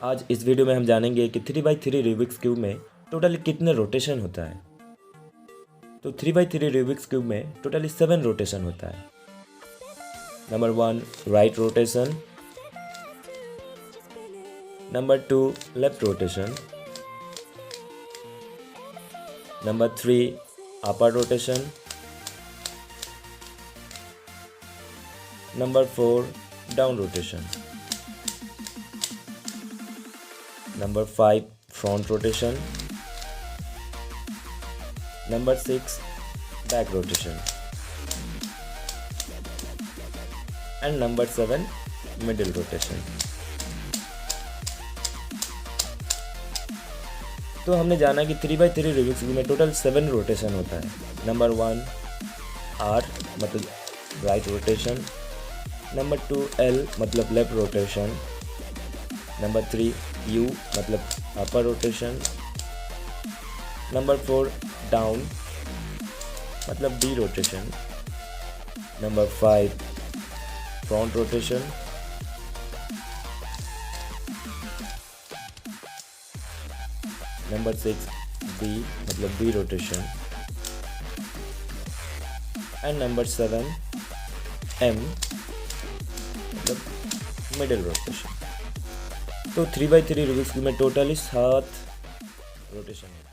आज इस वीडियो में हम जानेंगे कि 3x3 रूबिक्स क्यूब में टोटली कितने रोटेशन होता है। तो 3x3 रूबिक्स क्यूब में टोटली 7 रोटेशन होता है। Number 1 right rotation, number 2 left rotation, number 3 upper rotation, number 4 down rotation, number 5 front rotation, number 6 back rotation and number 7 middle rotation। तो हमने जाना कि 3x3 रूबिक्स क्यूब में टोटल 7 रोटेशन होता है। नंबर 1 R मतलब राइट रोटेशन, नंबर 2 L मतलब left rotation, number 3 U मतलब अपर रोटेशन, नंबर 4 डाउन मतलब D rotation, number 5 front rotation, number 6 B मतलब B rotation and number 7 M मतलब middle rotation. तो 3x3 रूबिक्स क्यूब में totally 7 rotation है।